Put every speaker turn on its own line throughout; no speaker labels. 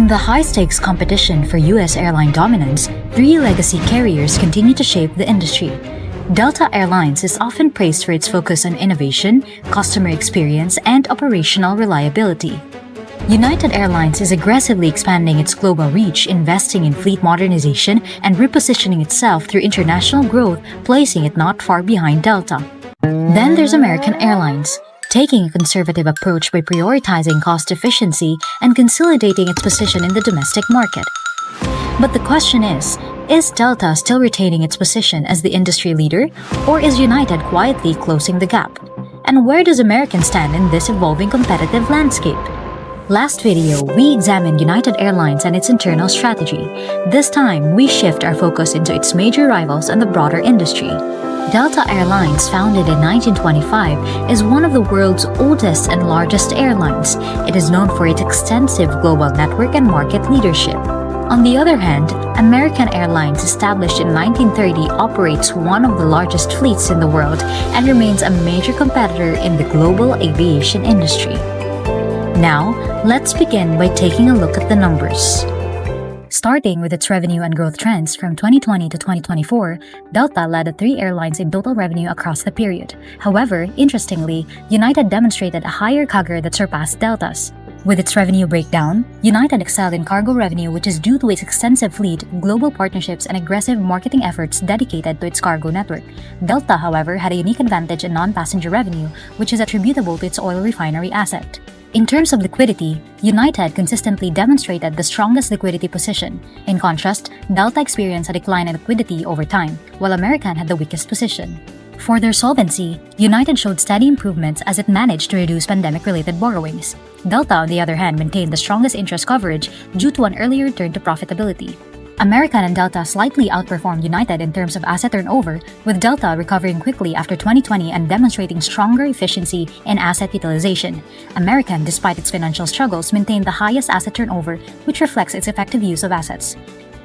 In the high-stakes competition for U.S. airline dominance, three legacy carriers continue to shape the industry. Delta Airlines is often praised for its focus on innovation, customer experience, and operational reliability. United Airlines is aggressively expanding its global reach, investing in fleet modernization and repositioning itself through international growth, placing it not far behind Delta. Then there's American Airlines, taking a conservative approach by prioritizing cost efficiency and consolidating its position in the domestic market. But the question is Delta still retaining its position as the industry leader, or is United quietly closing the gap? And where does American stand in this evolving competitive landscape? Last video, we examined United Airlines and its internal strategy. This time, we shift our focus into its major rivals and the broader industry. Delta Airlines, founded in 1925, is one of the world's oldest and largest airlines. It is known for its extensive global network and market leadership. On the other hand, American Airlines, established in 1930, operates one of the largest fleets in the world and remains a major competitor in the global aviation industry. Now, let's begin by taking a look at the numbers. Starting with its revenue and growth trends from 2020 to 2024, Delta led the three airlines in total revenue across the period. However, interestingly, United demonstrated a higher CAGR that surpassed Delta's. With its revenue breakdown, United excelled in cargo revenue, which is due to its extensive fleet, global partnerships, and aggressive marketing efforts dedicated to its cargo network. Delta, however, had a unique advantage in non-passenger revenue, which is attributable to its oil refinery asset. In terms of liquidity, United consistently demonstrated the strongest liquidity position. In contrast, Delta experienced a decline in liquidity over time, while American had the weakest position. For their solvency, United showed steady improvements as it managed to reduce pandemic-related borrowings. Delta, on the other hand, maintained the strongest interest coverage due to an early return to profitability. American and Delta slightly outperformed United in terms of asset turnover, with Delta recovering quickly after 2020 and demonstrating stronger efficiency in asset utilization. American, despite its financial struggles, maintained the highest asset turnover, which reflects its effective use of assets.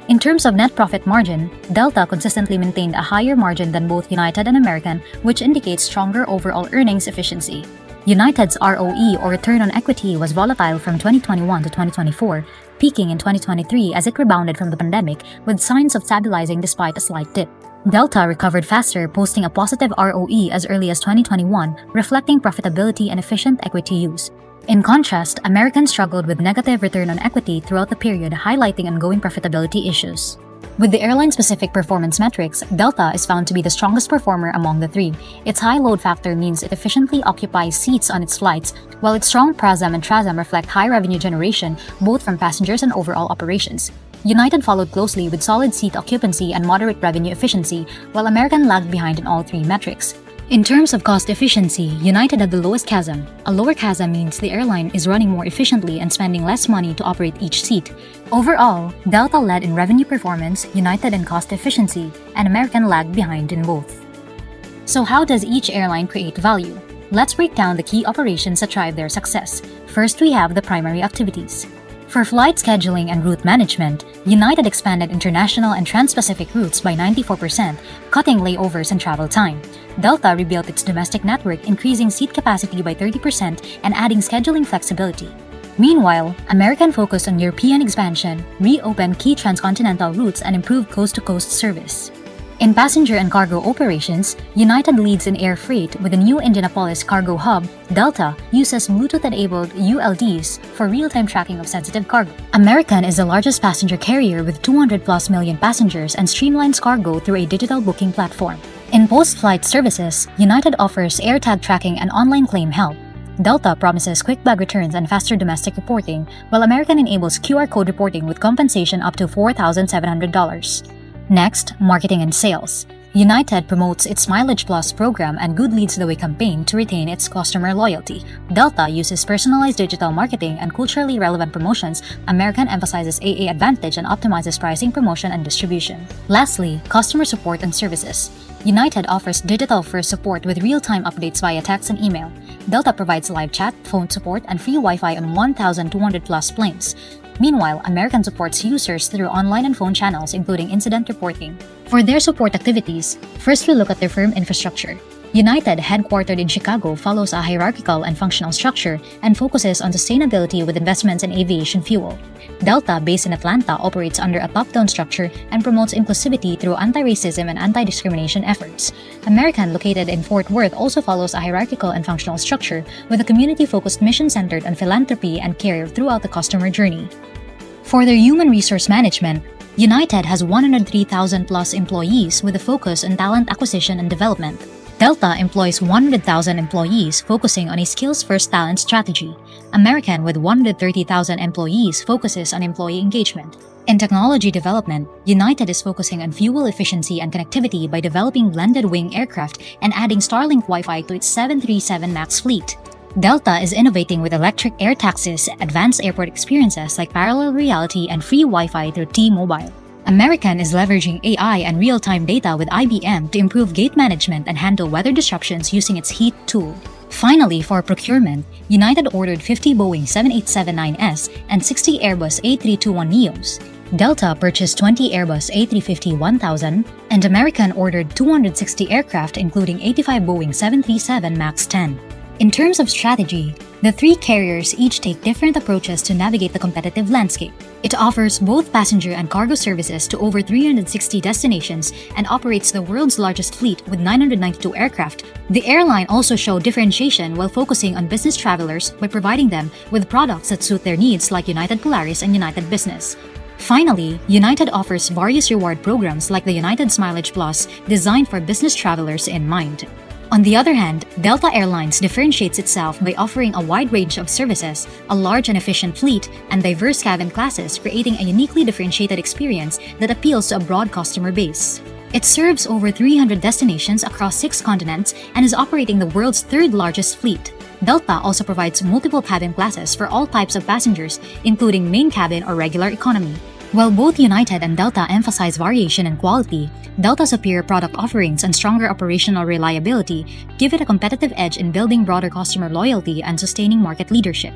In terms of net profit margin, Delta consistently maintained a higher margin than both United and American, which indicates stronger overall earnings efficiency. United's ROE, or return on equity, was volatile from 2021 to 2024, peaking in 2023 as it rebounded from the pandemic, with signs of stabilizing despite a slight dip. Delta recovered faster, posting a positive ROE as early as 2021, reflecting profitability and efficient equity use. In contrast, American struggled with negative return on equity throughout the period, highlighting ongoing profitability issues. With the airline-specific performance metrics, Delta is found to be the strongest performer among the three. Its high load factor means it efficiently occupies seats on its flights, while its strong PRASM and TRASM reflect high revenue generation, both from passengers and overall operations. United followed closely with solid seat occupancy and moderate revenue efficiency, while American lagged behind in all three metrics. In terms of cost efficiency, United had the lowest CASM. A lower CASM means the airline is running more efficiently and spending less money to operate each seat. Overall, Delta led in revenue performance, United in cost efficiency, and American lagged behind in both. So how does each airline create value? Let's break down the key operations that drive their success. First, we have the primary activities. For flight scheduling and route management, United expanded international and trans-Pacific routes by 94%, cutting layovers and travel time. Delta rebuilt its domestic network, increasing seat capacity by 30% and adding scheduling flexibility. Meanwhile, American focused on European expansion, reopened key transcontinental routes, and improved coast-to-coast service. In passenger and cargo operations, United leads in air freight with the new Indianapolis cargo hub. Delta uses Bluetooth-enabled ULDs for real-time tracking of sensitive cargo. American is the largest passenger carrier with 200+ million passengers and streamlines cargo through a digital booking platform. In post-flight services, United offers AirTag tracking and online claim help. Delta promises quick bag returns and faster domestic reporting, while American enables QR code reporting with compensation up to $4,700. Next, marketing and sales. United promotes its Mileage Plus program and Good Leads the Way campaign to retain its customer loyalty. Delta uses personalized digital marketing and culturally relevant promotions. American emphasizes AA Advantage and optimizes pricing, promotion, and distribution. Lastly, customer support and services. United offers digital-first support with real-time updates via text and email. Delta provides live chat, phone support, and free Wi-Fi on 1,200+ planes. Meanwhile, American supports users through online and phone channels, including incident reporting. For their support activities, first we look at their firm infrastructure. United, headquartered in Chicago, follows a hierarchical and functional structure and focuses on sustainability with investments in aviation fuel. Delta, based in Atlanta, operates under a top-down structure and promotes inclusivity through anti-racism and anti-discrimination efforts. American, located in Fort Worth, also follows a hierarchical and functional structure with a community-focused mission centered on philanthropy and care throughout the customer journey. For their human resource management, United has 103,000 plus employees with a focus on talent acquisition and development. Delta employs 100,000 employees focusing on a skills-first talent strategy. American, with 130,000 employees, focuses on employee engagement. In technology development, United is focusing on fuel efficiency and connectivity by developing blended-wing aircraft and adding Starlink Wi-Fi to its 737 MAX fleet. Delta is innovating with electric air taxis, advanced airport experiences like parallel reality and free Wi-Fi through T-Mobile. American is leveraging AI and real-time data with IBM to improve gate management and handle weather disruptions using its HEAT tool. Finally, for procurement, United ordered 50 Boeing 787-9s and 60 Airbus A321neos. Delta purchased 20 Airbus A350-1000, and American ordered 260 aircraft including 85 Boeing 737 MAX 10. In terms of strategy, the three carriers each take different approaches to navigate the competitive landscape. It offers both passenger and cargo services to over 360 destinations and operates the world's largest fleet with 992 aircraft. The airline also showed differentiation while focusing on business travelers by providing them with products that suit their needs like United Polaris and United Business. Finally, United offers various reward programs like the United Mileage Plus designed for business travelers in mind. On the other hand, Delta Airlines differentiates itself by offering a wide range of services, a large and efficient fleet, and diverse cabin classes, creating a uniquely differentiated experience that appeals to a broad customer base. It serves over 300 destinations across 6 continents and is operating the world's third-largest fleet. Delta also provides multiple cabin classes for all types of passengers, including main cabin or regular economy. While both United and Delta emphasize variation and quality, Delta's superior product offerings and stronger operational reliability give it a competitive edge in building broader customer loyalty and sustaining market leadership.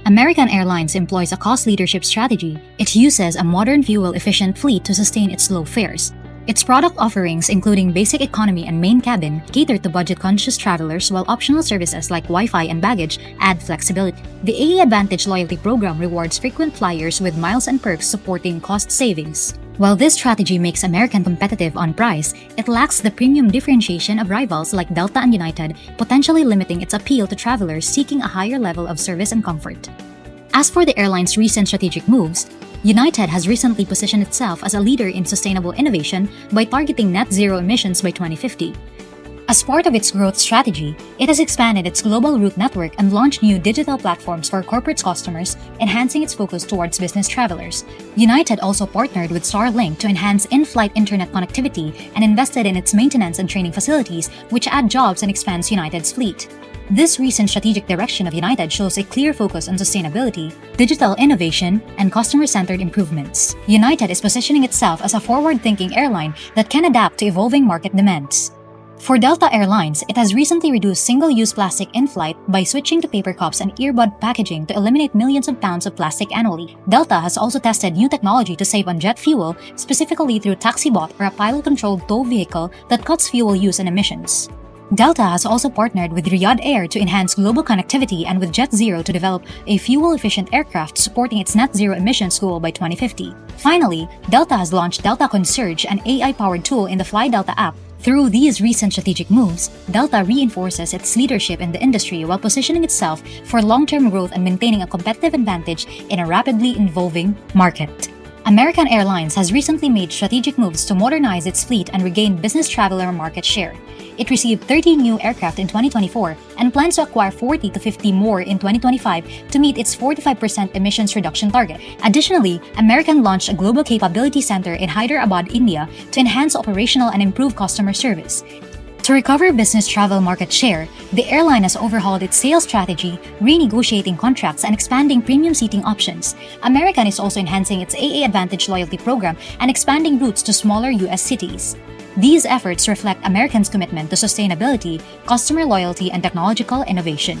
American Airlines employs a cost leadership strategy. It uses a modern fuel-efficient fleet to sustain its low fares. Its product offerings, including basic economy and main cabin, cater to budget-conscious travelers, while optional services like Wi-Fi and baggage add flexibility. The AA Advantage loyalty program rewards frequent flyers with miles and perks supporting cost savings. While this strategy makes American competitive on price, it lacks the premium differentiation of rivals like Delta and United, potentially limiting its appeal to travelers seeking a higher level of service and comfort. As for the airline's recent strategic moves, United has recently positioned itself as a leader in sustainable innovation by targeting net zero emissions by 2050. As part of its growth strategy, it has expanded its global route network and launched new digital platforms for corporate customers, enhancing its focus towards business travelers. United also partnered with Starlink to enhance in-flight internet connectivity and invested in its maintenance and training facilities, which add jobs and expands United's fleet. This recent strategic direction of United shows a clear focus on sustainability, digital innovation, and customer-centered improvements. United is positioning itself as a forward-thinking airline that can adapt to evolving market demands. For Delta Airlines, it has recently reduced single-use plastic in-flight by switching to paper cups and earbud packaging to eliminate millions of pounds of plastic annually. Delta has also tested new technology to save on jet fuel, specifically through TaxiBot, or a pilot-controlled tow vehicle that cuts fuel use and emissions. Delta has also partnered with Riyadh Air to enhance global connectivity and with Jet Zero to develop a fuel-efficient aircraft supporting its net zero emissions goal by 2050. Finally, Delta has launched Delta Concierge, an AI-powered tool in the Fly Delta app. Through these recent strategic moves, Delta reinforces its leadership in the industry while positioning itself for long-term growth and maintaining a competitive advantage in a rapidly evolving market. American Airlines has recently made strategic moves to modernize its fleet and regain business traveler market share. It received 30 new aircraft in 2024 and plans to acquire 40 to 50 more in 2025 to meet its 45% emissions reduction target. Additionally, American launched a global capability center in Hyderabad, India to enhance operational and improve customer service. To recover business travel market share, the airline has overhauled its sales strategy, renegotiating contracts and expanding premium seating options. American is also enhancing its AA Advantage loyalty program and expanding routes to smaller U.S. cities. These efforts reflect American's commitment to sustainability, customer loyalty, and technological innovation.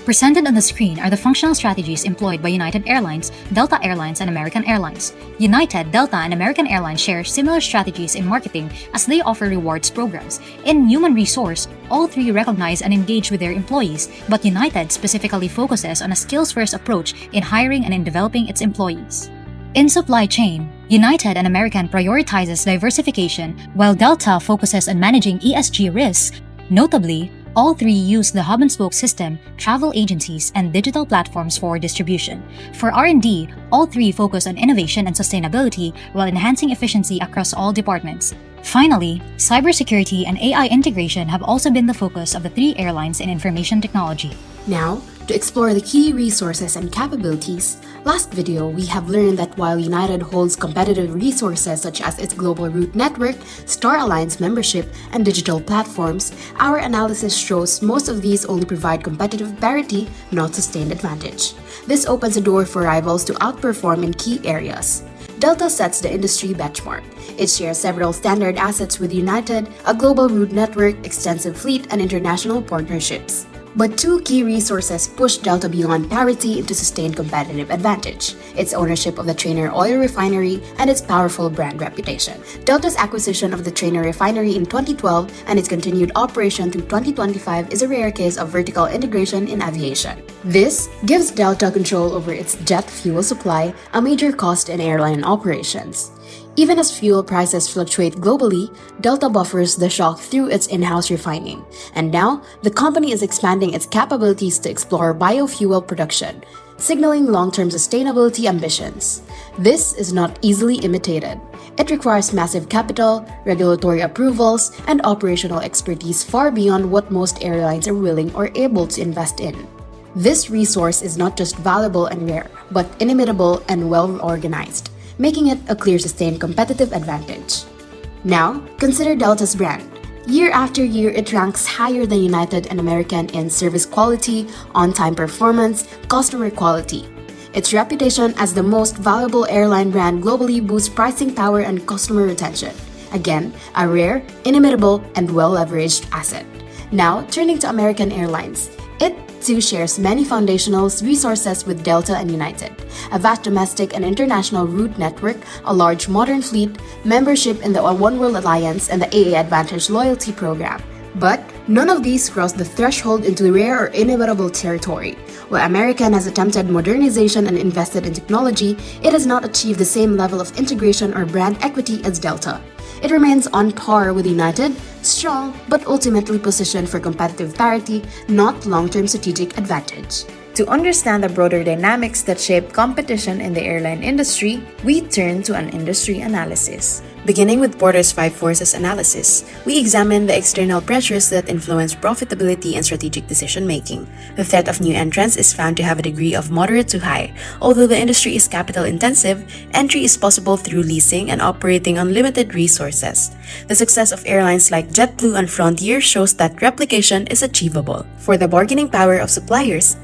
Presented on the screen are the functional strategies employed by United Airlines, Delta Airlines, and American Airlines. United, Delta, and American Airlines share similar strategies in marketing as they offer rewards programs. In human resource, all three recognize and engage with their employees, but United specifically focuses on a skills-first approach in hiring and in developing its employees. In supply chain, United and American prioritizes diversification, while Delta focuses on managing ESG risks. Notably, all three use the hub-and-spoke system, travel agencies, and digital platforms for distribution. For R&D, all three focus on innovation and sustainability while enhancing efficiency across all departments. Finally, cybersecurity and AI integration have also been the focus of the three airlines in information technology.
Now, to explore the key resources and capabilities, last video we have learned that while United holds competitive resources such as its global route network, Star Alliance membership, and digital platforms, our analysis shows most of these only provide competitive parity, not sustained advantage. This opens the door for rivals to outperform in key areas. Delta sets the industry benchmark. It shares several standard assets with United, a global route network, extensive fleet, and international partnerships. But two key resources push Delta beyond parity into sustained competitive advantage: its ownership of the Trainer oil refinery and its powerful brand reputation. Delta's acquisition of the Trainer refinery in 2012 and its continued operation through 2025 is a rare case of vertical integration in aviation. This gives Delta control over its jet fuel supply, a major cost in airline operations. Even as fuel prices fluctuate globally, Delta buffers the shock through its in-house refining. And now, the company is expanding its capabilities to explore biofuel production, signaling long-term sustainability ambitions. This is not easily imitated. It requires massive capital, regulatory approvals, and operational expertise far beyond what most airlines are willing or able to invest in. This resource is not just valuable and rare, but inimitable and well-organized, making it a clear sustained competitive advantage. Now, consider Delta's brand. Year after year, it ranks higher than United and American in service quality, on-time performance, customer quality. Its reputation as the most valuable airline brand globally boosts pricing power and customer retention. Again, a rare, inimitable, and well-leveraged asset. Now, turning to American Airlines. It too shares many foundational resources with Delta and United: a vast domestic and international route network, a large modern fleet, membership in the One World Alliance, and the AA Advantage loyalty program. But none of these cross the threshold into rare or inimitable territory. While American has attempted modernization and invested in technology, it has not achieved the same level of integration or brand equity as Delta. It remains on par with United, strong but ultimately positioned for competitive parity, not long-term strategic advantage. To understand the broader dynamics that shape competition in the airline industry, we turn to an industry analysis. Beginning with Porter's 5 Forces analysis, we examine the external pressures that influence profitability and strategic decision-making. The threat of new entrants is found to have a degree of moderate to high. Although the industry is capital-intensive, entry is possible through leasing and operating on limited resources. The success of airlines like JetBlue and Frontier shows that replication is achievable. For the bargaining power of suppliers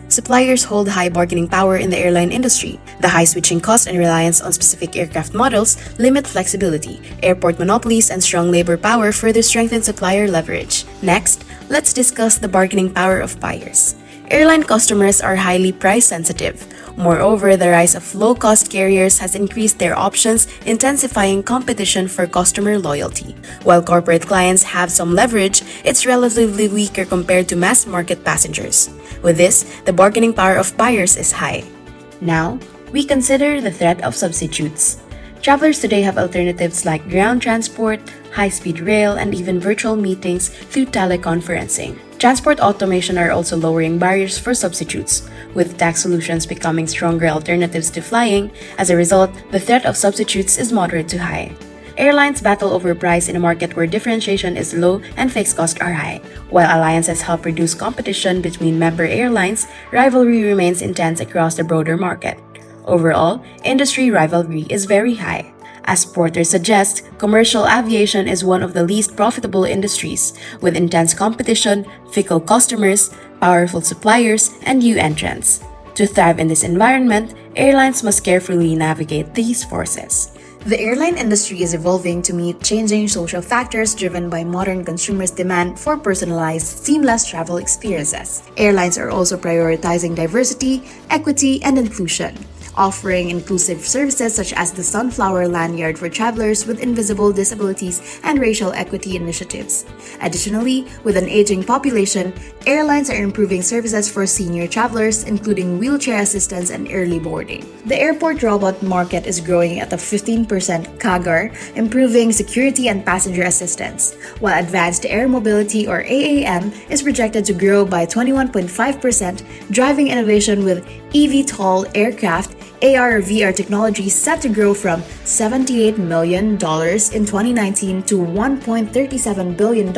hold high bargaining power in the airline industry. The high switching cost and reliance on specific aircraft models limit flexibility. Airport monopolies and strong labor power further strengthen supplier leverage. Next, let's discuss the bargaining power of buyers. Airline customers are highly price-sensitive. Moreover, the rise of low-cost carriers has increased their options, intensifying competition for customer loyalty. While corporate clients have some leverage, it's relatively weaker compared to mass-market passengers. With this, the bargaining power of buyers is high. Now, we consider the threat of substitutes. Travelers today have alternatives like ground transport, high-speed rail, and even virtual meetings through teleconferencing. Transport automation are also lowering barriers for substitutes, with tax solutions becoming stronger alternatives to flying. As a result, the threat of substitutes is moderate to high. Airlines battle over price in a market where differentiation is low and fixed costs are high. While alliances help reduce competition between member airlines, rivalry remains intense across the broader market. Overall, industry rivalry is very high. As Porter suggests, commercial aviation is one of the least profitable industries, with intense competition, fickle customers, powerful suppliers, and new entrants. To thrive in this environment, airlines must carefully navigate these forces. The airline industry is evolving to meet changing social factors driven by modern consumers' demand for personalized, seamless travel experiences. Airlines are also prioritizing diversity, equity, and inclusion, offering inclusive services such as the Sunflower Lanyard for travelers with invisible disabilities and racial equity initiatives. Additionally, with an aging population, airlines are improving services for senior travelers, including wheelchair assistance and early boarding. The airport robot market is growing at a 15% CAGR, improving security and passenger assistance, while advanced air mobility or AAM is projected to grow by 21.5%, driving innovation with eVTOL aircraft. AR/VR technology set to grow from $78 million in 2019 to $1.37 billion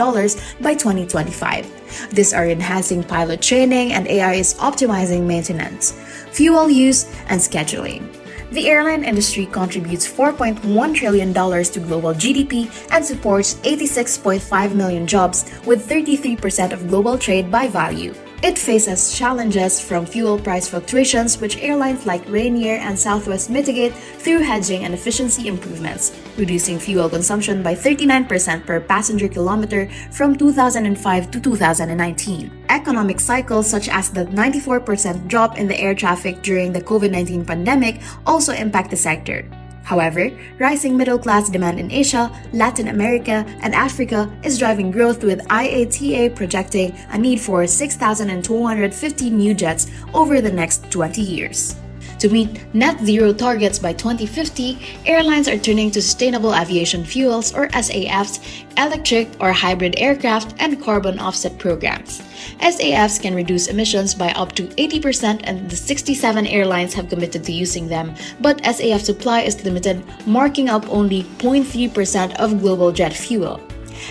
by 2025. These are enhancing pilot training, and AI is optimizing maintenance, fuel use, and scheduling. The airline industry contributes $4.1 trillion to global GDP and supports 86.5 million jobs, with 33% of global trade by value. It faces challenges from fuel price fluctuations, which airlines like Rainier and Southwest mitigate through hedging and efficiency improvements, reducing fuel consumption by 39% per passenger kilometer from 2005 to 2019. Economic cycles such as the 94% drop in the air traffic during the COVID-19 pandemic also impact the sector. However, rising middle-class demand in Asia, Latin America, and Africa is driving growth, with IATA projecting a need for 6,250 new jets over the next 20 years. To meet net zero targets by 2050, airlines are turning to sustainable aviation fuels or SAFs, electric or hybrid aircraft, and carbon offset programs. SAFs can reduce emissions by up to 80%, and the 67 airlines have committed to using them, but SAF supply is limited, marking up only 0.3% of global jet fuel.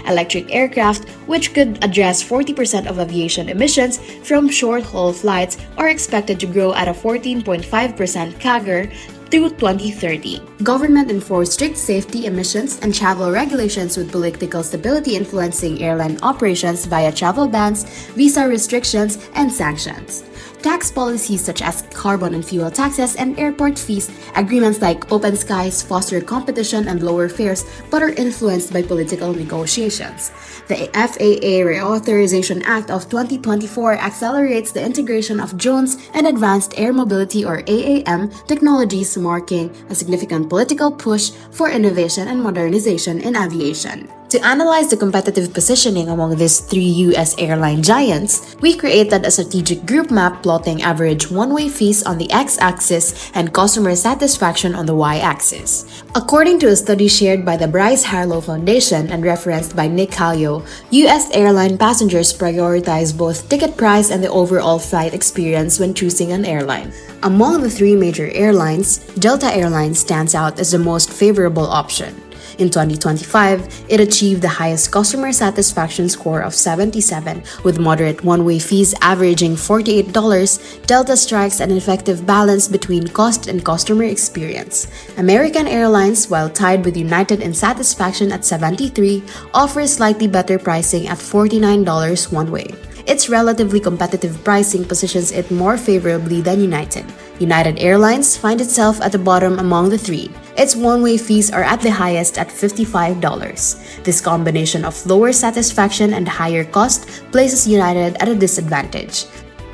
Electric aircraft, which could address 40% of aviation emissions from short-haul flights, are expected to grow at a 14.5% CAGR through 2030. Government enforced strict safety, emissions, and travel regulations, with political stability influencing airline operations via travel bans, visa restrictions, and sanctions. Tax policies such as carbon and fuel taxes and airport fees agreements like open skies foster competition and lower fares, but are influenced by political negotiations. The FAA Reauthorization Act of 2024 accelerates the integration of drones and advanced air mobility or AAM technologies, marking a significant political push for innovation and modernization in aviation. To analyze the competitive positioning among these three U.S. airline giants, we created a strategic group map plotting average one-way fees on the x-axis and customer satisfaction on the y-axis. According to a study shared by the Bryce Harlow Foundation and referenced by Nick Halio, U.S. airline passengers prioritize both ticket price and the overall flight experience when choosing an airline. Among the three major airlines, Delta Airlines stands out as the most favorable option. In 2025, it achieved the highest customer satisfaction score of 77, with moderate one-way fees averaging $48. Delta strikes an effective balance between cost and customer experience. American Airlines, while tied with United in satisfaction at 73, offers slightly better pricing at $49 one-way. Its relatively competitive pricing positions it more favorably than United. United Airlines finds itself at the bottom among the three. Its one-way fees are at the highest at $55. This combination of lower satisfaction and higher cost places United at a disadvantage.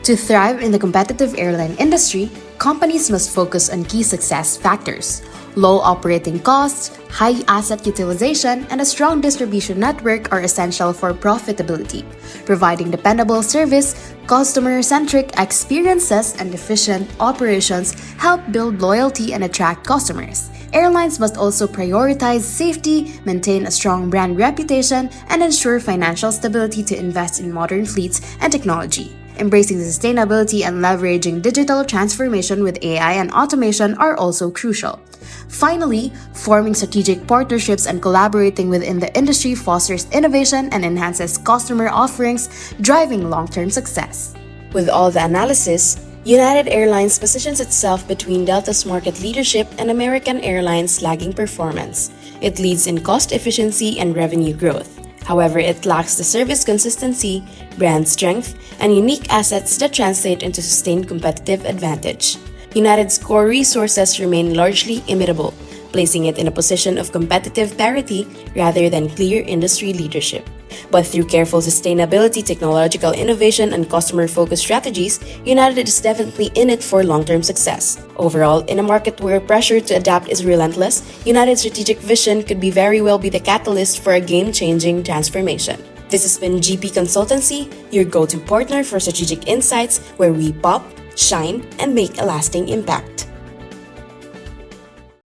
To thrive in the competitive airline industry, companies must focus on key success factors. Low operating costs, high asset utilization, and a strong distribution network are essential for profitability. Providing dependable service, customer-centric experiences, and efficient operations help build loyalty and attract customers. Airlines must also prioritize safety, maintain a strong brand reputation, and ensure financial stability to invest in modern fleets and technology. Embracing sustainability and leveraging digital transformation with AI and automation are also crucial. Finally, forming strategic partnerships and collaborating within the industry fosters innovation and enhances customer offerings, driving long-term success. With all the analysis, United Airlines positions itself between Delta's market leadership and American Airlines' lagging performance. It leads in cost efficiency and revenue growth. However, it lacks the service consistency, brand strength, and unique assets that translate into sustained competitive advantage. United's core resources remain largely immutable, placing it in a position of competitive parity rather than clear industry leadership. But through careful sustainability, technological innovation, and customer-focused strategies, United is definitely in it for long-term success. Overall, in a market where pressure to adapt is relentless, United's strategic vision could be very well be the catalyst for a game-changing transformation. This has been GP Consultancy, your go-to partner for strategic insights where we pop, shine, and make a lasting impact.